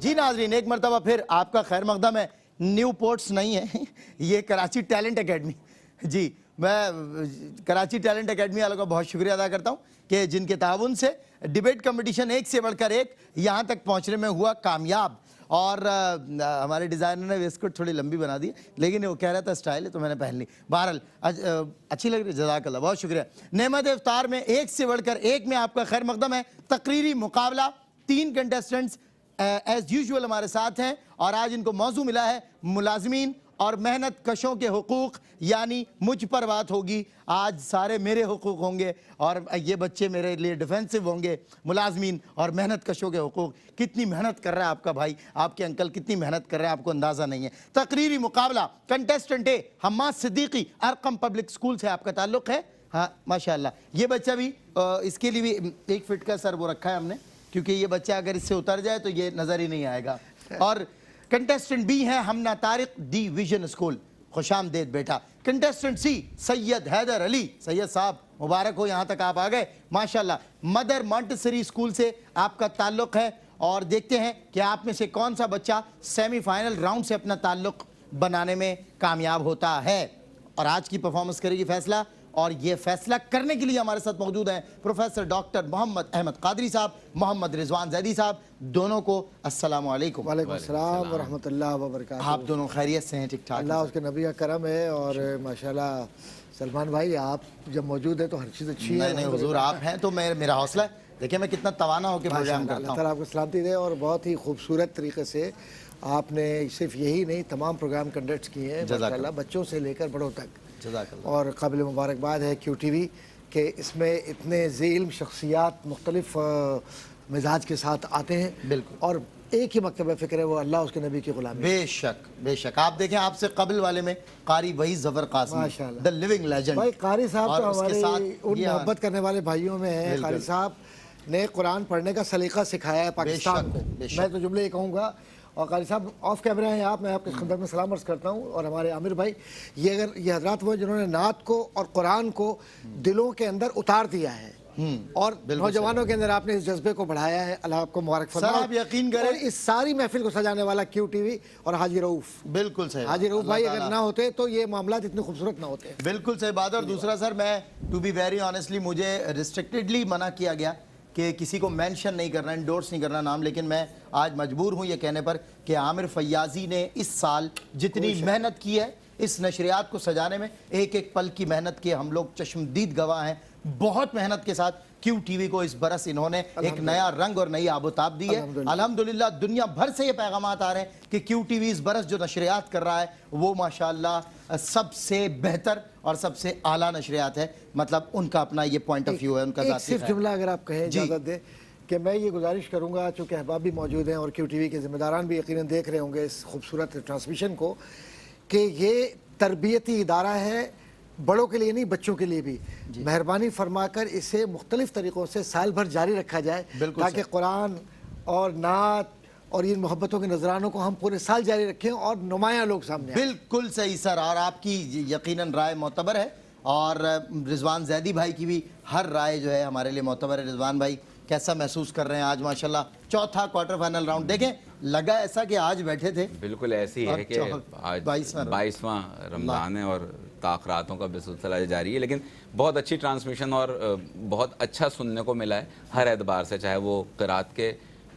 जी नाज़रीन, एक मरतबा फिर आपका खैर मकदम है। न्यू पोर्ट्स नहीं है, ये कराची टैलेंट एकेडमी। जी, मैं कराची टैलेंट एकेडमी वालों का बहुत शुक्रिया अदा करता हूँ कि जिनके ताउन से डिबेट कंपटीशन एक से बढ़कर एक यहाँ तक पहुँचने में हुआ कामयाब। और हमारे डिज़ाइनर ने वेस्टकोट थोड़ी लंबी बना दी, लेकिन वो कह रहा था स्टाइल है तो मैंने पहन ली। बहरहाल अच्छी लग रही है, जज़ाकल्लाह, बहुत शुक्रिया। नेमत इफ्तार में एक से बढ़कर एक में आपका खैर मकदम है। तकरीरी मुकाबला, 3 कंटेस्टेंट्स एज यूजुअल हमारे साथ हैं और आज इनको मौजू मिला है मुलाजमीन और मेहनत कशों के हुकूक, यानी मुझ पर बात होगी। आज सारे मेरे हुकूक होंगे और ये बच्चे मेरे लिए डिफेंसिव होंगे। मुलाजमीन और मेहनत कशों के हुकूक, कितनी मेहनत कर रहा है आपका भाई, आपके अंकल कितनी मेहनत कर रहे हैं, आपको अंदाज़ा नहीं है। तकरीरी मुकाबला, contestant A Hammad Siddiqui, Arqam public school से आपका ताल्लुक़ है। हाँ माशाल्लाह, ये बच्चा भी इसके लिए भी 1 फीट का सर वो रखा है हमने, क्योंकि ये बच्चा अगर इससे उतर जाए तो ये नज़र ही नहीं आएगा। और कंटेस्टेंट बी है हमना तारिक, डी विजन स्कूल, खुशामदेद बेटा। कंटेस्टेंट सी सैयद हैदर अली, सैयद साहब मुबारक हो, यहाँ तक आप आ गए माशाल्लाह। मदर मॉन्टेसरी स्कूल से आपका ताल्लुक़ है और देखते हैं कि आप में से कौन सा बच्चा सेमीफाइनल राउंड से अपना ताल्लुक़ बनाने में कामयाब होता है। और आज की परफॉर्मेंस करेगी फैसला, और ये फैसला करने के लिए हमारे साथ मौजूद हैं प्रोफेसर डॉक्टर मोहम्मद अहमद कादरी साहब, मोहम्मद रिजवान जैदी साहब। दोनों को अस्सलाम वालेकुम। वालेकुम अस्सलाम व रहमतुल्लाह व बरकातहू। आप दोनों खैरियत से हैं? ठीक ठाक, अल्लाह उसके नबी का करम है। और माशाल्लाह सलमान भाई, आप जब मौजूद है तो हर चीज़ अच्छी है। नहीं हुजूर, आप हैं तो मेरा हौसला है। देखिए मैं कितना तवाना होकर प्रोग्राम करता हूँ। अल्लाह ताला आपको सलामती दे। और बहुत ही खूबसूरत तरीके से आपने सिर्फ यही नहीं, तमाम प्रोग्राम कंडक्ट किए हैं माशाल्लाह, बच्चों से लेकर बड़ों तक। और काबिल मुबारकबाद है QTV के इसमें इतने ज़ेल्म शख्सियात मुख्तलिफ मिजाज के साथ आते हैं। बिल्कुल। और एक ही मकतब फ़िक्र है, वो अल्लाह उसके नबी की गुलामी। बेशक बेशक। आप देखें, आपसे कबिल वाले में कारी वही ज़फ़र कासिमी, माशाल्लाह, द लिविंग लेजेंड। भाई कारी साहब तो हमारे उन ये मोहब्बत करने वाले भाइयों में है। कारी साहब ने कुरान पढ़ने का सलीका सिखाया है पाकिस्तान को। मैं तो जुमले ये कहूँगा। और कारी साहब ऑफ कैमरा हैं आप, मैं आपके खिदमत में सलाम अर्ज़ करता हूँ। और हमारे आमिर भाई, ये अगर ये हजरात वो जिन्होंने नात को और कुरान को दिलों के अंदर उतार दिया है और नौजवानों के अंदर आपने इस जज्बे को बढ़ाया है, अल्लाह आपको मुबारक फरमाए। आप यकीन करें, और इस सारी महफिल को सजाने वाला QTV और हाजी रऊफ। बिल्कुल सही। हाजी रऊफ भाई अगर ना होते तो ये मामला इतने खूबसूरत ना होते। बिल्कुल सही बात है। और दूसरा सर, मैं टू बी वेरी ऑनेस्टली, मुझे रिस्ट्रिक्टेडली मना किया गया कि किसी को मेंशन नहीं करना, इंडोर्स नहीं करना नाम, लेकिन मैं आज मजबूर हूँ ये कहने पर कि आमिर फैयाजी ने इस साल जितनी मेहनत की है इस नशरियात को सजाने में, एक एक पल की मेहनत के हम लोग चश्मदीद गवाह हैं। बहुत मेहनत के साथ QTV को इस बरस इन्होंने एक नया रंग और नई आबोताब दी है। अल्हम्दुलिल्लाह, दुनिया भर से ये पैगाम आ रहे हैं कि QTV इस बरस जो नशरियात कर रहा है वो माशाअल्लाह सबसे बेहतर और सबसे आला नशरियात है। मतलब उनका अपना ये पॉइंट ऑफ व्यू है, उनका सिर्फ जुमला अगर आप कहें, इजाज़त दे कि मैं ये गुजारिश करूँगा, चूँकि अहबाब भी मौजूद हैं और QTV के ज़िम्मेदारान भी यकीनन देख रहे होंगे इस खूबसूरत ट्रांसमिशन को, कि ये तरबियती इदारा है, बड़ों के लिए नहीं बच्चों के लिए भी। मेहरबानी फरमाकर इसे मुख्तलिफ तरीक़ों से साल भर जारी रखा जाए, ताकि कुरान और नात और इन मोहब्बतों के नजरानों को हम पूरे साल जारी रखें और नुमाया लोग सामने। बिल्कुल सही सर, और आपकी यकीनन राय मोतबर है और रिजवान जैदी भाई की भी हर राय जो है हमारे लिए मोतबर है। रिजवान भाई कैसा महसूस कर रहे हैं आज? माशाल्लाह चौथा क्वार्टर फाइनल राउंड, देखें लगा ऐसा कि आज बैठे थे। बिल्कुल ऐसी है कि आज 22वां रमज़ान है और ताख़रातों का सिलसिला जारी है, लेकिन बहुत अच्छी ट्रांसमिशन और बहुत अच्छा सुनने को मिला है हर एतबार से। चाहे वो क़िरात के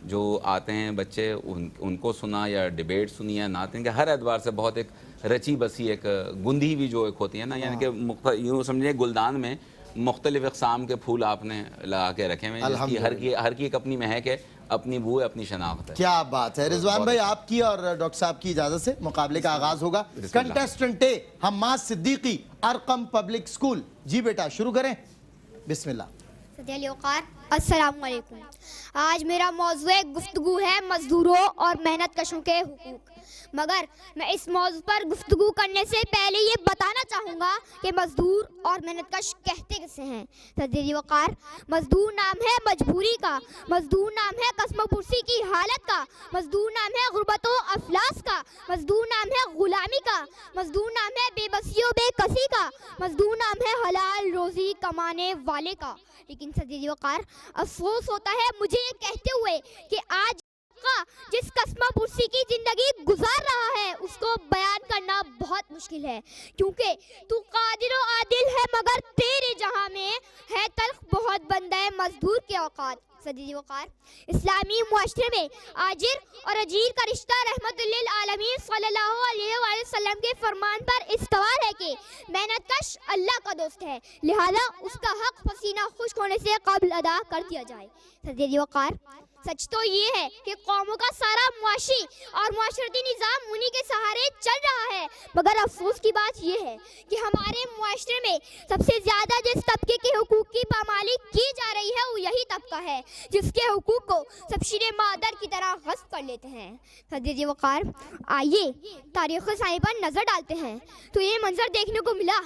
जो आते हैं बच्चे उनको सुना, या डिबेट सुनी, या नात, के हर एतबार से बहुत एक रची बसी एक गुंदी हुई जो एक होती है ना, यानी कि यूँ समझिए गुलदान में मुख्तलिफ इक़साम के फूल आपने लगा के रखे हैं, जिसकी हर की एक अपनी महक है, अपनी बू है, अपनी शनाख्त है। क्या बात है। रिजवान भाई, आपकी और डॉक्टर साहब की इजाजत से मुकाबले का आगाज होगा। Contestant A Hammad Siddiqui, Arqam public school. जी बेटा शुरू करें, बिस्मिल्लाह। अस्सलाम वालेकुम। आज मेरा मौज़ू गुफ्तगू है मज़दूरों और मेहनत कशों के हुकूक। मगर मैं इस मौज़ू पर गुफ्तगू करने से पहले ये बताना चाहूँगा कि मज़दूर और मेहनत कश कहते किसे हैं। सदीदी वक़ार, मज़दूर नाम है मजबूरी का, मज़दूर नाम है कसमपुरसी की हालत का, मज़दूर नाम है गुर्बतो अफलास का, मज़दूर नाम है गुलामी का, मज़दूर नाम है बेबसियों बेकसी का, मज़दूर नाम है हलाल रोज़ी कमाने वाले का। लेकिन सदीदी वक़ार, अफसोस होता है मुझे ये कहते हुए कि आज तबका जिस कस्मापुर्सी की जिंदगी गुजार रहा है उसको बयान करना बहुत मुश्किल है, क्योंकि तू कादिर और आदिल है मगर तेरे जहां में है तल्ख बहुत बंदा है मजदूर के औकात। सदीदी वकार, इस्लामी मुआशरे में आजिर और अजीर का रिश्ता रहमतुल्लिल आलमीन सल्लल्लाहु अलैहि वसल्लम के फरमान पर इस्तवार है कि मेहनतकश अल्लाह का दोस्त है, लिहाजा उसका हक पसीना खुश्क होने से कबल अदा कर दिया जाए। सदीदी वकार, सच तो ये है कि कौमों का सारा मुआशी और मुआशरती निज़ाम उन्हीं के सहारे चल रहा है, मगर अफसोस की बात ये है कि हमारे मुआशरे में सबसे ज़्यादा जिस तबके के हुकूक की पामाली की जा रही है वो यही तबका है जिसके हुकूक को सब शीरे मादर की तरह गस्प कर लेते हैं। सदीदी वकार, आइए तारीख़ साई पर नज़र डालते हैं तो ये मंजर देखने को मिला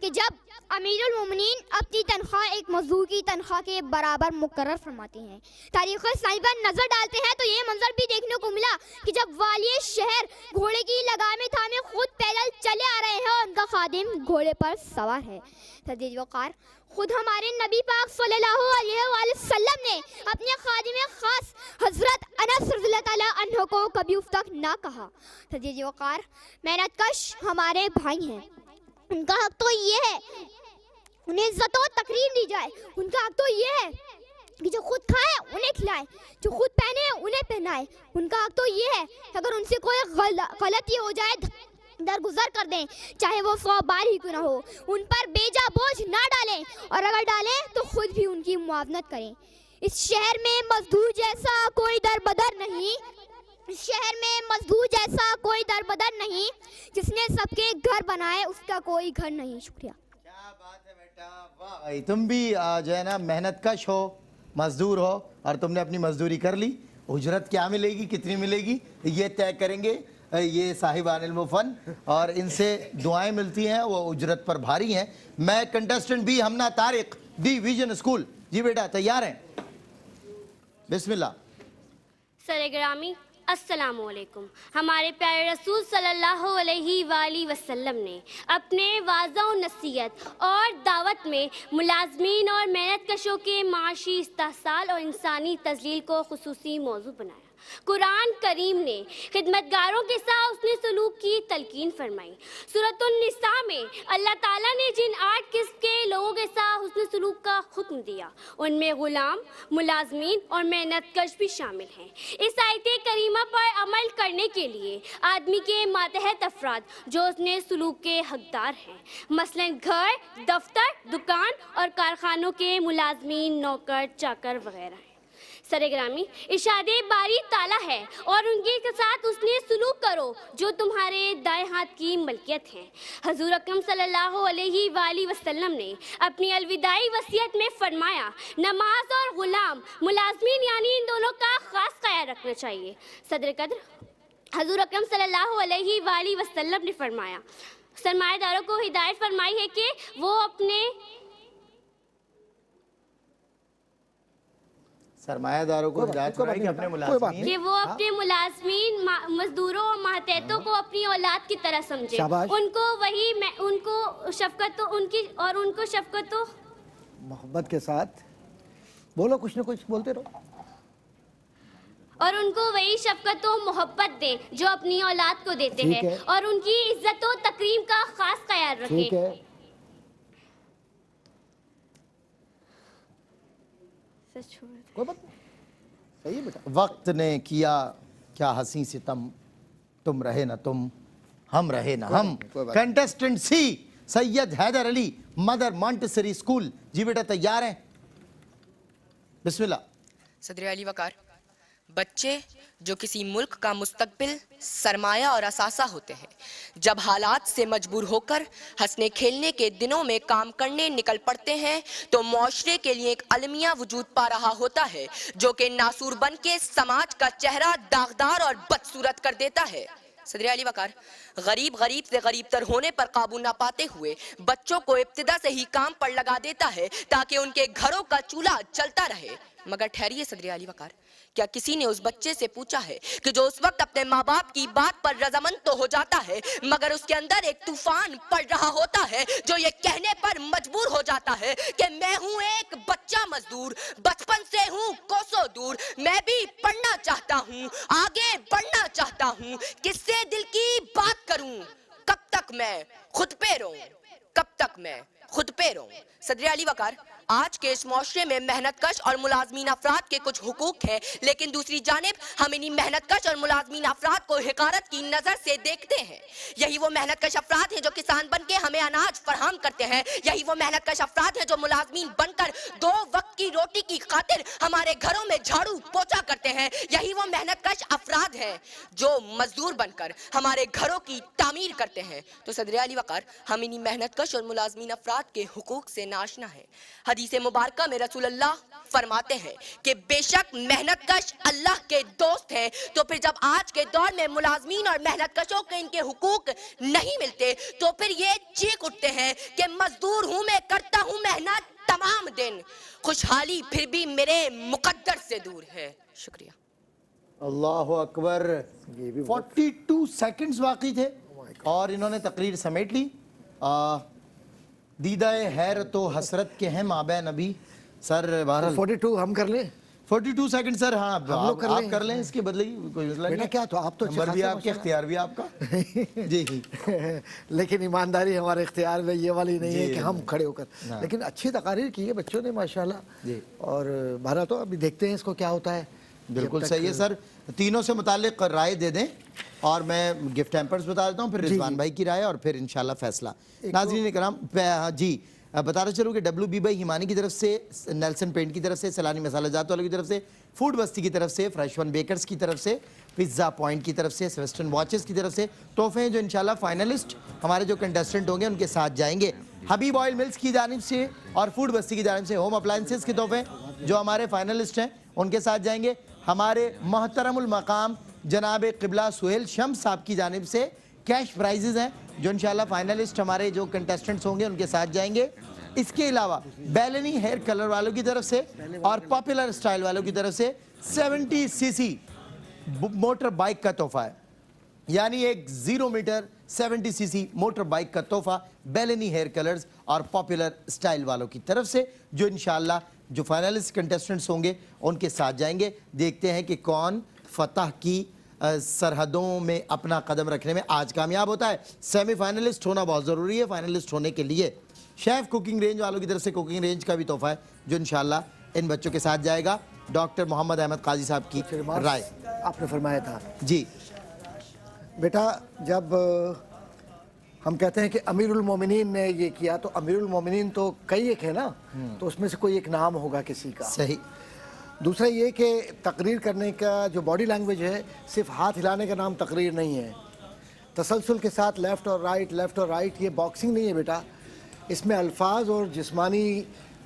कि जब अमीरुल मोमिनीन अपनी तनख्वाह एक मजदूर की तनख्वाह के बराबर मुकर्रर फरमाते हैं। तारीख़ साई पर नजर डालते हैं तो ये मंजर भी देखने को मिला कि जब वालिय शहर घोड़े की लगामें थामे खुद पैदल चले आ रहे हैं और उनका खादिम घोड़े पर सवार है। सदीदी वकार, खुद हमारे नबी पाक सल्लल्लाहु अलैहि वसल्लम ने अपने खादिम खास हजरत अनस रज़ियल्लाहु ताला अन्हु को कभी उफ तक ना कहा। सदीदी वकार, मेहनतकश हमारे भाई हैं, उनका हक तो ये है उन्हें इज्जत और तकरीम दी जाए, उनका हक तो ये है कि जो खुद खाए उन्हें खिलाए, जो खुद पहने उन्हें पहनाए, उनका हक तो ये है कि अगर उनसे कोई गलती हो जाए दरगुजर कर दें, चाहे वो 100 बार ही क्यों ना हो, उन पर बेजा बोझ ना डालें और अगर डालें तो खुद भी उनकी मुआवनत करें। इस शहर में मजदूर जैसा कोई दरबदर नहीं, इस शहर में मजदूर जैसा कोई दरबदर नहीं, जिसने सबके घर बनाए उसका कोई घर नहीं। शुक्रिया। क्या बात है बेटा, वाह भाई, तुम भी जो है ना मेहनत कश हो, मजदूर हो और तुमने अपनी मजदूरी कर ली। उजरत क्या मिलेगी, कितनी मिलेगी, ये तय करेंगे ये साहिबान इल्म फ़न, और इनसे दुआएं मिलती हैं, वो उजरत पर भारी हैं। मैं कंटेस्टेंट भी हमना तारिक, दी विजन स्कूल। जी बेटा तैयार हैं? बिस्मिल्लाह। सरेग्रामी अस्सलामुअलैकुम। हमारे प्यारे रसूल सल्लल्लाहु अलैहि वसल्लम ने अपने वाज़ा और नसीहत और दावत में मुलाजमीन और मेहनत कशों के माशी इस्तेहसाल और इंसानी तज़लील को खुसूसी मौजू बनाया। कुरान करीम ने खिदमतगारों के साथ उसने सलूक की तलकीन फरमाई। सूरतुन निसा में अल्लाह ताला ने जिन 8 किस्म के लोगों के साथ उसने सलूक का हुक्म दिया उनमें गुलाम, मुलाजमीन और मेहनतकश भी शामिल हैं। इस आयत करीमा पर अमल करने के लिए आदमी के मातहत अफराद जो उसने सलूक के हकदार हैं, मसलन घर, दफ्तर, दुकान और कारखानों के मुलाजमीन, नौकर, चाकर वगैरह हैं। सरेग्रामी, इशादे बारी ताला है और उनके साथ उसने सलूक करो जो तुम्हारे दाएं हाथ की मलकियत हैं। हजूर अकरम सल्लल्लाहु अलैहि वसल्लम ने अपनी अलविदाई वसीयत में फरमाया, नमाज और गुलाम, मुलाजमीन यानी इन दोनों का खास ख्याल रखना चाहिए। सदर कद्र हजूर अकरम सल्लल्लाहु अलैहि वसल्लम ने फरमाया, सरमाएदारों को हिदायत फरमाई है कि वो अपने सरमायादारों को हिदायत फरमाई कि अपने मुलाजमीन कि वो अपने मुलाजमीन, मजदूरों और मातहतों को अपनी औलाद की तरह समझे, उनको शफकत मोहब्बत के साथ बोलो, कुछ ना कुछ बोलते रहो, और उनको वही शफकत और मोहब्बत दे जो अपनी औलाद को देते हैं और उनकी इज्जत और तकरीम का खास ख्याल रखें। ठीक है, कोई बात नहीं, सही है बेटा। वक्त ने किया क्या हंसी सितम, तुम रहे ना तुम, हम रहे ना हम। Contestant C Syed Haider Ali, mother Montessori school. जी बेटा तैयार हैं? बिस्मिल्लाह। सदर अली वकार, बच्चे जो किसी मुल्क का मुस्तकबिल, सरमाया और असासा होते हैं, जब हालात से मजबूर होकर हंसने खेलने के दिनों में काम करने निकल पड़ते हैं तो मुआशरे के लिए एक अलमिया वजूद पा रहा होता है जो कि नासूर बन के समाज का चेहरा दागदार और बदसूरत कर देता है। सदर अली वकार, गरीब से गरीब तर होने पर काबू ना पाते हुए बच्चों को इब्तिदा से ही काम पर लगा देता है ताकि उनके घरों का चूल्हा चलता रहे। मगर ठहरिए सदर अली वकार, क्या किसी ने उस बच्चे से पूछा है कि जो उस वक्त अपने माँ बाप की बात पर रजामंद तो हो जाता है मगर उसके अंदर एक तूफान पड़ रहा होता है जो ये कहने पर मजबूर हो जाता है कि मैं हूँ एक बच्चे कच्चा मजदूर, बचपन से हूँ कोसों दूर। मैं भी पढ़ना चाहता हूँ, आगे बढ़ना चाहता हूँ, किससे दिल की बात करूँ? कब तक मैं खुद पे रहूं? कब तक मैं खुद पे रहूं? सदर अली वकार, आज के इस माशरे में मेहनतकश और मुलाजमीन अफराद के कुछ हुकूक हैं, लेकिन दूसरी जानिब हम इन्हीं मेहनतकश और मुलाजमीन अफराद को हिकारत की नजर से देखते हैं। यही वो मेहनतकश अफराद हैं जो किसान बन के हमें अनाज फराहम करते हैं। यही वो मेहनतकश अफराद हैं जो मुलाजमीन बनकर 2 वक्त की रोटी की खातिर हमारे घरों में झाड़ू पोछा करते हैं। यही वो मेहनतकश अफराद हैं जो मजदूर बनकर हमारे घरों की तामीर करते हैं। तो सदर अली वकार, हम इन्हीं मेहनतकश और मुलाजमीन अफराद के हुकूक से नाशना है। हदीस मुबारका में रसूल अल्लाह फरमाते हैं कि बेशक मेहनतकश अल्लाह के दोस्त हैं। तो फिर जब आज के दौर में मुलाजमीन और मेहनतकशों के इनके हुकूक नहीं मिलते, तो फिर ये चीख उठते हैं कि मजदूर हूं मैं, करता हूं मेहनत तमाम दिन, खुशहाली फिर भी मेरे मुकद्दर से दूर है। शुक्रिया। अल्लाह अकबर। 42 सेकंड्स बाकी थे और इन्होंने तकरीर समेट ली। दीदाए हैरत व हसरत के हैं माबे नबी। सर बहरहाल 42 हम कर लें? 42 सेकंड सर। हाँ हम लोग आप कर लें, इसके बदले कोई मसला नहीं। क्या तो आप तो नंबर भी आपके, इख्तियार भी आपका। जी लेकिन ईमानदारी हमारे इख्तियार में ये वाली नहीं है कि हम खड़े होकर, लेकिन अच्छी तकारीर की है बच्चों ने माशाल्लाह। और भारत तो अभी देखते हैं इसको क्या होता है। बिल्कुल सही है सर। तीनों से मुतालिक राय दे दें और मैं गिफ्ट हैम्पर्स बता देता हूँ, फिर रिजवान भाई की राय और फिर इंशाल्लाह फैसला। नाज़रीन इकराम जी बताते चलूँ कि WB भाई हिमानी की तरफ से, नेल्सन पेंट की तरफ से, सलानी मसाला जात वालों की तरफ से, फूड बस्ती की तरफ से, फ्रेश वन बेकर्स की तरफ से, पिज़्ज़ा पॉइंट की तरफ से, वेस्टर्न वॉचेस की तरफ से तोहफे हैं जो इंशाल्लाह फाइनलिस्ट हमारे जो कंटेस्टेंट होंगे उनके साथ जाएंगे। हबीब ऑयल मिल्स की जानिब से और फूड बस्ती की जानिब से होम अप्लायंसेस के तोहफे जो हमारे फाइनलिस्ट हैं उनके साथ जाएंगे। हमारे मोहतरमुल मकाम जनाब क़िबला सुहेल शम्स साहब की जानिब से कैश प्राइजेज हैं जो इंशाल्लाह फाइनलिस्ट हमारे जो कंटेस्टेंट्स होंगे उनके साथ जाएंगे। इसके अलावा बैलेनी हेयर कलर वालों की तरफ से और पॉपुलर स्टाइल वालों की तरफ से 70 सीसी मोटर बाइक का तोहफा है, यानी एक 0 मीटर 70 सीसी मोटर बाइक का तोहफा बैलेनी हेयर कलर्स और पॉपुलर स्टाइल वालों की तरफ से जो इंशाल्लाह जो फाइनलिस्ट कंटेस्टेंट्स होंगे उनके साथ जाएंगे। देखते हैं कि कौन फतह की सरहदों में अपना कदम रखने में आज कामयाब होता है। सेमीफाइनलिस्ट होना बहुत ज़रूरी है। फाइनलिस्ट होने के लिए शेफ़ कुकिंग रेंज वालों की तरफ से कुकिंग रेंज का भी तोहफा है जो इंशाल्लाह इन बच्चों के साथ जाएगा। डॉक्टर मोहम्मद अहमद काजी साहब की राय आपने फरमाया था जी। बेटा, जब हम कहते हैं कि अमीरुल मोमिनीन ने ये किया, तो अमीरुल मोमिनीन तो कई एक है ना, तो उसमें से कोई एक नाम होगा किसी का। सही। दूसरा ये कि तकरीर करने का जो बॉडी लैंग्वेज है, सिर्फ हाथ हिलाने का नाम तकरीर नहीं है। तसलसल के साथ लेफ़्ट और राइट, ये बॉक्सिंग नहीं है बेटा। इसमें अल्फाज और जिस्मानी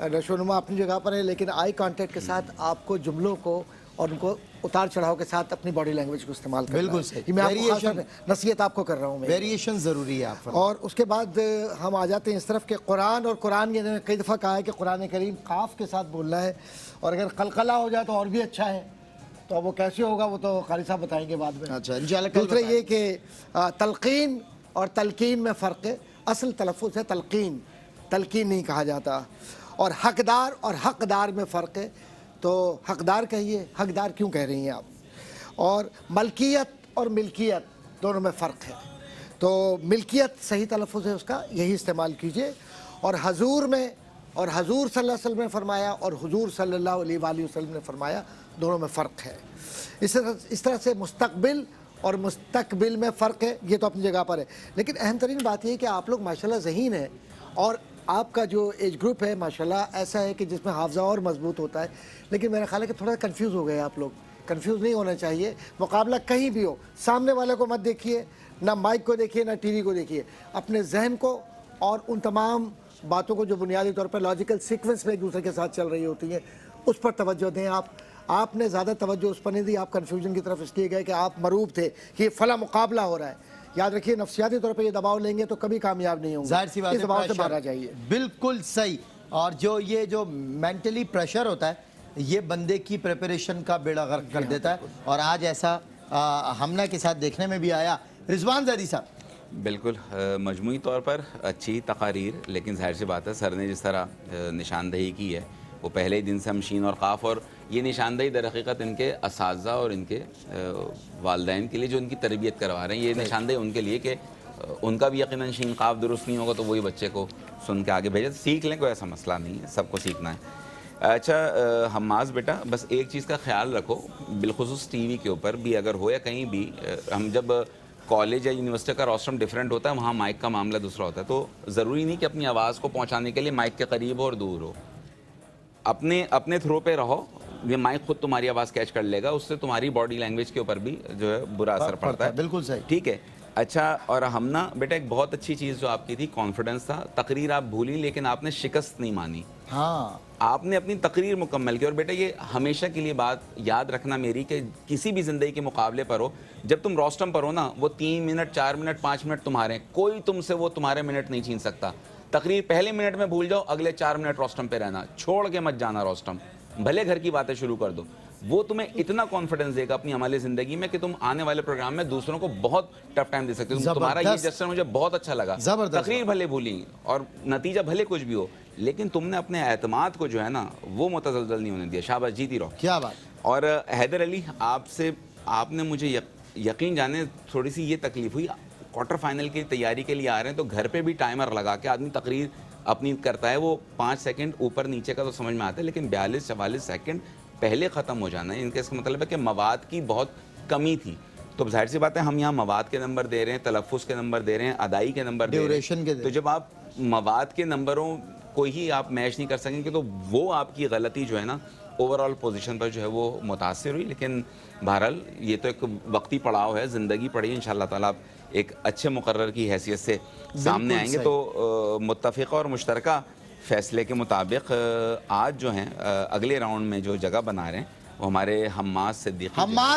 नशोनुमा अपनी जगह पर है, लेकिन आई कांटेक्ट के साथ आपको जुमलों को और उनको उतार चढ़ाव के साथ अपनी बॉडी लैंग्वेज को इस्तेमाल करना। बिल्कुल सही। मैं आपको नसीहत आपको कर रहा हूँ। वेरिएशन ज़रूरी है आप। और उसके बाद हम आ जाते हैं इस तरफ के कुरान, और कुरान ने कई दफ़ा कहा है कि कुरान करीम काफ के साथ बोलना है, और अगर कलकला हो जाए तो और भी अच्छा है। तो अब वो कैसे होगा वो तो कारी साहब बताएंगे बाद में। अच्छा इंशाल्लाह। दूसरा ये कि तलकीन और तलकीन में फ़र्क है। असल तलफ़ुज़ है तलकीन, तलकीन नहीं कहा जाता। और हकदार और हकदार में फ़र्क है, तो हकदार कहिए, हकदार क्यों कह रही हैं आप। और मलकियत और मिल्कियत दोनों में फ़र्क है, तो मिल्कियत सही तलफ़ुज़ है उसका, यही इस्तेमाल कीजिए। और हजूर में, और हजूर सल्लल्लाहु अलैहि वसल्लम ने फरमाया और हुजूर सल्लल्लाहु अलैहि वसल्लम ने फरमाया, दोनों में फ़र्क है। इस तरह से मुस्तकबिल और मुस्तकबिल में फ़र्क है, ये तो अपनी जगह पर है। लेकिन अहम तरीन बात यह है कि आप लोग माशाल्लाह ज़हीन हैं, और आपका जो एज ग्रुप है माशाल्लाह ऐसा है कि जिसमें हाफ़ज़ा और मजबूत होता है। लेकिन मेरा ख्याल है कि थोड़ा कंफ्यूज हो गए आप लोग। कंफ्यूज नहीं होना चाहिए। मुकाबला कहीं भी हो, सामने वाले को मत देखिए, ना माइक को देखिए, ना टीवी को देखिए, अपने जहन को और उन तमाम बातों को जो बुनियादी तौर पर लॉजिकल सीक्वेंस में एक दूसरे के साथ चल रही होती हैं, उस पर तवज्जो दें। आपने ज़्यादा तवज्जो उस पर नहीं दी, आप कन्फ्यूजन की तरफ इसलिए गए कि आप मरूब थे कि फला मुकाबला हो रहा है। याद रखिए, नफ्सियाती तौर पे ये दबाव लेंगे तो कभी कामयाब नहीं होंगे। जाहिर सी बात है, इस दबाव से बाहर आ जाइए। बिल्कुल सही। और जो मेंटली प्रेशर होता है, ये बंदे की प्रिपरेशन का बेड़ा गर्क कर देता है, और आज ऐसा हमना के साथ देखने में भी आया। रिजवान ज़ैदी साहब। बिल्कुल मजमूई तौर पर अच्छी तकारीर, लेकिन जाहिर सी बात है सर ने जिस तरह निशानदही की है वो पहले ही दिन से हम शीन और काफ, और ये निशानदेही दर हकीकत इनके असातिज़ा और इनके वालिदैन के लिए जो इनकी तरबियत करवा रहे हैं, ये निशानदेही उनके लिए कि उनका भी यकीनन शीन काफ दुरुस्त नहीं होगा तो वही बच्चे को सुन के आगे भेजे, सीख लें, कोई ऐसा मसला नहीं है, सबको सीखना है। अच्छा हम्मास बेटा, बस एक चीज़ का ख्याल रखो, बिलखुसूस टीवी के ऊपर भी अगर हो या कहीं भी, हम जब कॉलेज या यूनिवर्सिटी का रोस्ट्रम डिफरेंट होता है, वहाँ माइक का मामला दूसरा होता है, तो ज़रूरी नहीं कि अपनी आवाज़ को पहुँचाने के लिए माइक के करीब हो और दूर हो, अपने थ्रो पे रहो, ये माइक खुद तुम्हारी आवाज़ कैच कर लेगा, उससे तुम्हारी बॉडी लैंग्वेज के ऊपर भी जो है बुरा असर पड़ता है। बिल्कुल सही, ठीक है। अच्छा, और हम ना बेटा एक बहुत अच्छी चीज़ जो आपकी थी, कॉन्फिडेंस था, तकरीर आप भूली लेकिन आपने शिकस्त नहीं मानी। हाँ, आपने अपनी तकरीर मुकम्मल की। और बेटा ये हमेशा के लिए बात याद रखना मेरी कि किसी भी ज़िंदगी के मुकाबले पर हो, जब तुम रोस्टम पर हो ना, वो 3 मिनट 4 मिनट 5 मिनट तुम्हारे हैं, कोई तुमसे वो तुम्हारे मिनट नहीं छीन सकता। तकरीर पहले मिनट में भूल जाओ, अगले 4 मिनट रोस्टम पे रहना, छोड़ के मत जाना रोस्टम, भले घर की बातें शुरू कर दो। वो तुम्हें इतना कॉन्फिडेंस देगा अपनी अमली ज़िंदगी में कि तुम आने वाले प्रोग्राम में दूसरों को बहुत टफ टाइम दे सकते हो। तुम्हारा ये जस्टर मुझे बहुत अच्छा लगा। तकरीर भले भूली और नतीजा भले कुछ भी हो, लेकिन तुमने अपने एतमाद को जो है ना वो मुतज़लज़ल नहीं होने दिया। शाबाश, जीती रहो। क्या बात। और हैदर अली, आपने मुझे यकीन जाने थोड़ी सी ये तकलीफ हुई, क्वार्टर फाइनल की तैयारी के लिए आ रहे हैं तो घर पे भी टाइमर लगा के आदमी तकरीर अपनी करता है, वो 5 सेकंड ऊपर नीचे का तो समझ में आता है, लेकिन 42-44 सेकंड पहले ख़त्म हो जाना है, इनका इसका मतलब है कि मवाद की बहुत कमी थी। तो जाहिर सी बात है हम यहाँ मवाद के नंबर दे रहे हैं, तलफ़्फ़ुज़ के नंबर दे रहे हैं, अदाई के नंबर दे रहे हैं, तो जब आप मवाद के नंबरों को ही आप मैच नहीं कर सकेंगे तो वो आपकी गलती जो है ना ओवरऑल पोजीशन पर जो है वो मुतासिर हुई। लेकिन बहरहाल ये तो एक वक्ती पड़ाव है, ज़िंदगी पड़ी, इंशाअल्लाह ताला आप एक अच्छे मुकर्रर की हैसियत से सामने आएंगे। तो मुत्तफ़िक़ा और मुश्तरका फ़ैसले के मुताबिक आज जो हैं अगले राउंड में जो जगह बना रहे हैं वो हमारे हम्मास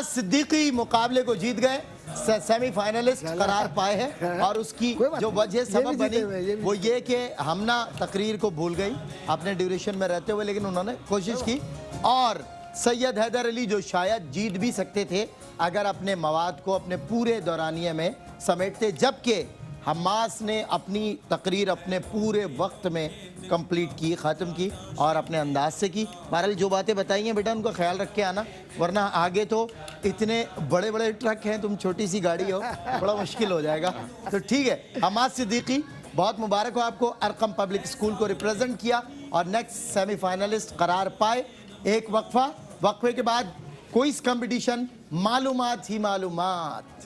सिद्दीकी मुकाबले को जीत गए, सेमीफाइनलिस्ट करार पाए हैं। और उसकी जो वजह सबब बनी वो ये कि हमना तकरीर को भूल गई अपने ड्यूरेशन में रहते हुए, लेकिन उन्होंने कोशिश की। और सैयद हैदर अली जो शायद जीत भी सकते थे अगर अपने मवाद को अपने पूरे दौरानिये में समेटते, जबकि हम्मास ने अपनी तकरीर अपने पूरे वक्त में कंप्लीट की, ख़त्म की और अपने अंदाज से की। बहरहाल जो बातें बताई हैं बेटा उनका ख्याल रख के आना, वरना आगे तो इतने बड़े बड़े ट्रक हैं, तुम छोटी सी गाड़ी हो, बड़ा मुश्किल हो जाएगा। तो ठीक है, हम्मास सिद्दीकी बहुत मुबारक हो आपको, अरकम पब्लिक स्कूल को रिप्रेजेंट किया और नेक्स्ट सेमीफाइनलिस्ट करार पाए। एक वक्फे के बाद क्विज़ कंपटीशन, मालूमात ही मालूमात।